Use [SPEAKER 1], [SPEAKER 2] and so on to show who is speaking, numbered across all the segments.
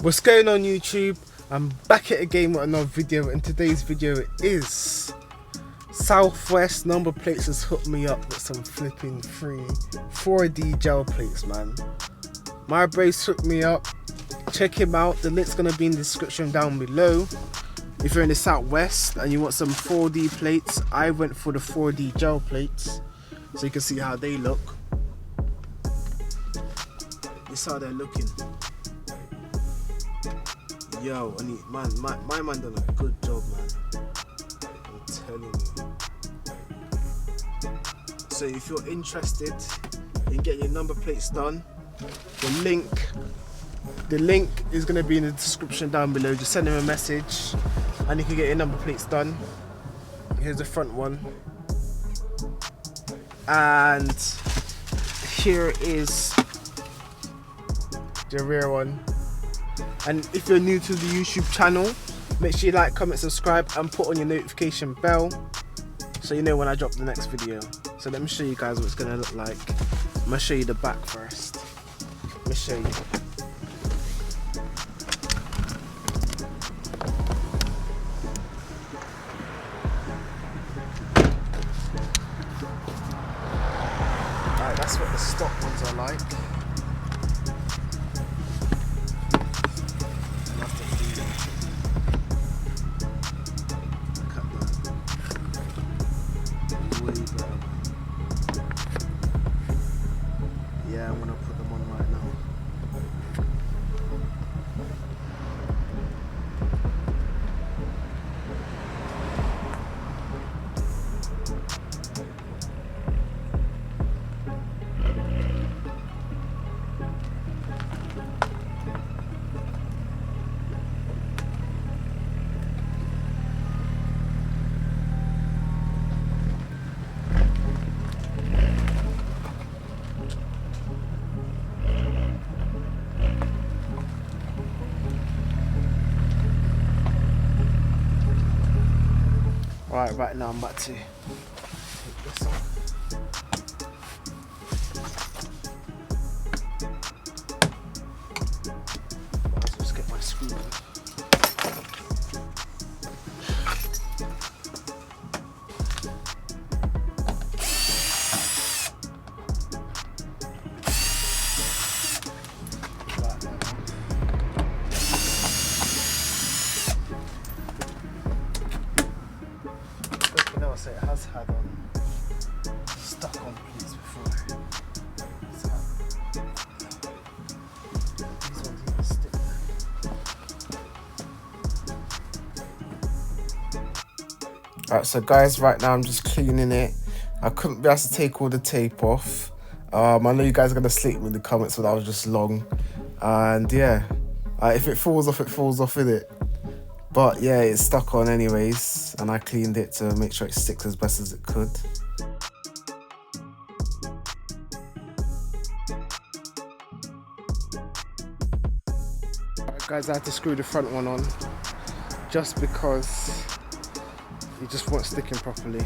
[SPEAKER 1] What's going on YouTube? I'm back at again with another video, and today's video is Southwest number plates has hooked me up with some flipping free 4D gel plates, man. My brace hooked me up. Check him out, the link's gonna be in the description down below. If you're in the Southwest and you want some 4D plates, I went for the 4D gel plates so you can see how they look. This is how they're looking. Yo, and my man done a good job, man. I'm telling you. So if you're interested in getting your number plates done, the link is gonna be in the description down below. Just send him a message and you can get your number plates done. Here's the front one. And here is the rear one. And if you're new to the YouTube channel, make sure you like, comment, subscribe and put on your notification bell so you know when I drop the next video. So let me show you guys what it's gonna look like. I'm gonna show you the back first. Let me show you. Alright, that's what the stock ones are like. Yeah, I'm gonna put them on right now. Right now I'm about to take this off. I'll just get my screw in. So it has had stuck on plates before. So these ones even stick there. Alright, so guys, right now I'm just cleaning it. I couldn't be able to take all the tape off. I know you guys are gonna slate me in the comments, but that was just long. And yeah, if it falls off, it falls off, innit? But yeah, it's stuck on anyways, and I cleaned it to make sure it sticks as best as it could. Alright guys, I had to screw the front one on just because it just wasn't sticking properly.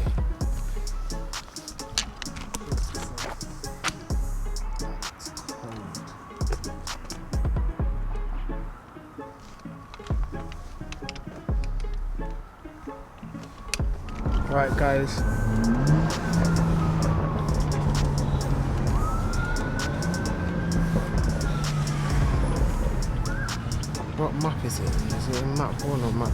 [SPEAKER 1] Right guys, what map is it? Is it in map 1 or map 2?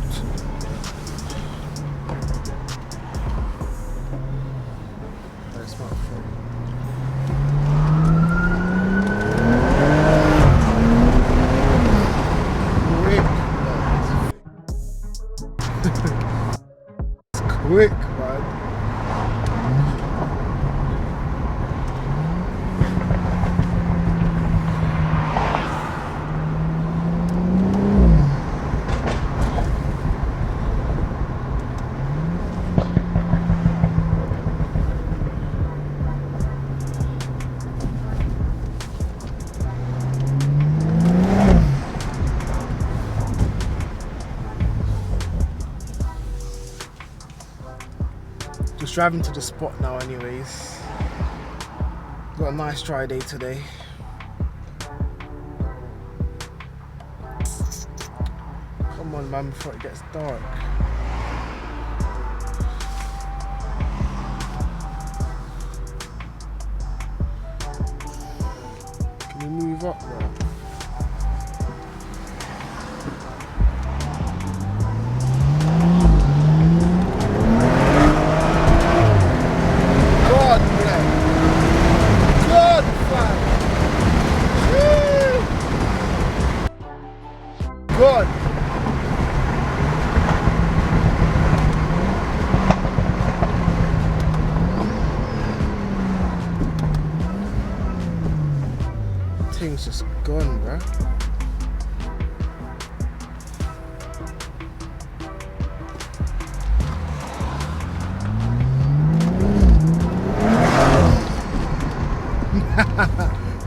[SPEAKER 1] Oh, it's map 4. Quick, man. Just driving to the spot now anyways. Got a nice dry day today. Come on, man, before it gets dark. Can you move up, bro? God, man. God, fam. God. Thing's just gone, bro.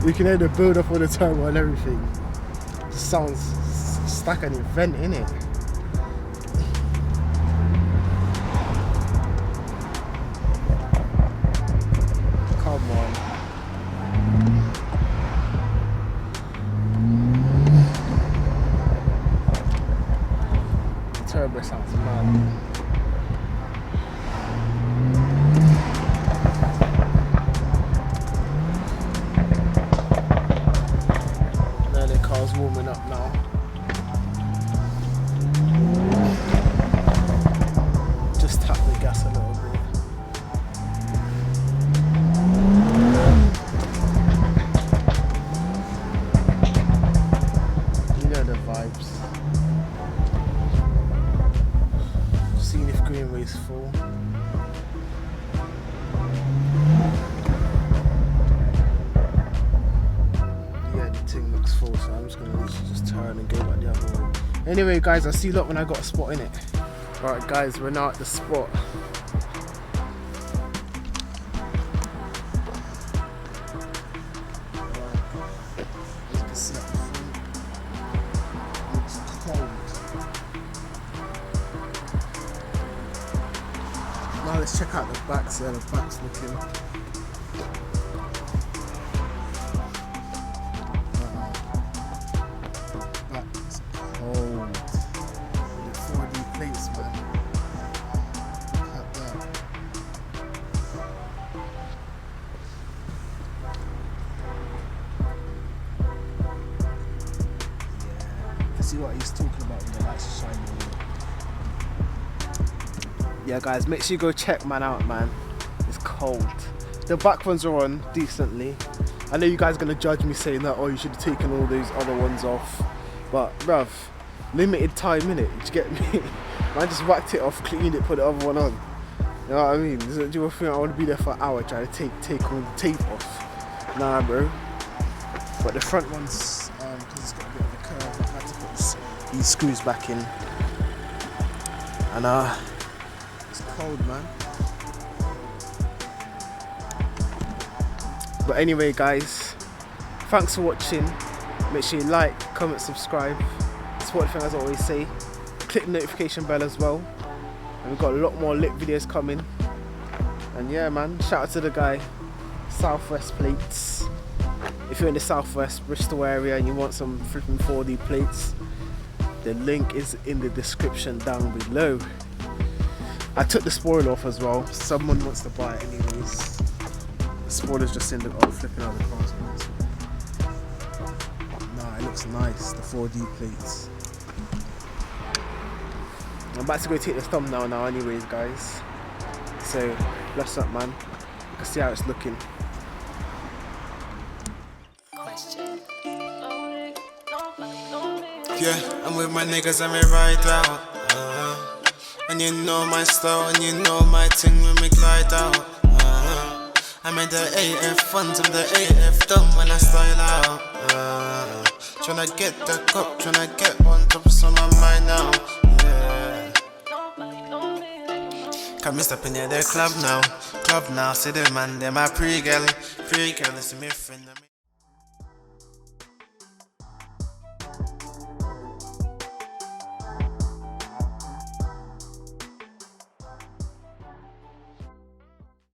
[SPEAKER 1] You can hear the build up all the time and everything. It sounds just like an event, innit? Come on. The turbo sounds mad. Car's warming up now. Just tap the gas a little bit. You know the vibes. Seeing if Greenway's full. Thing looks full, so I'm just gonna literally just turn and go back the other way. Anyway, guys, I'll see you lot when I got a spot in it. Alright, guys, we're now at the spot. As you can see at the front, it's cold. Now let's check out the back, see how the back's looking. See what he's talking about when the lights are shining. Yeah, guys, make sure you go check man out, man. It's cold. The back ones are on decently. I know you guys are gonna judge me saying that, oh, you should have taken all those other ones off. But bruv, limited time innit, you get me? I just whacked it off, cleaned it, put the other one on. You know what I mean? Do you think I want to be there for an hour trying to take all the tape off? Nah, bro. But the front ones, because it's got a bit of a curve, I had to put these screws back in. And it's cold, man. But anyway, guys, thanks for watching. Make sure you like, comment, subscribe. That's what thing as I always say. Click the notification bell as well. And we've got a lot more lit videos coming. And yeah, man, shout out to the guy, Southwest Plates. If you're in the Southwest Bristol area and you want some flipping 4D plates, the link is in the description down below. I took the spoiler off as well. Someone wants to buy it anyways. The spoiler's just in the flipping out the cars. Nah, it looks nice, the 4D plates. I'm about to go take the thumbnail now anyways, guys. So, bless up, man. You can see how it's looking.
[SPEAKER 2] Yeah, I'm with my niggas and we ride out. And you know my style and you know my thing when we glide out. I made the AF funds, I'm the AF dumb when I style out. Tryna get the cup, tryna get on top, it's on my mind now. Yeah. Come and step in the club now, see the man, they're my pre-girl, listen me friend.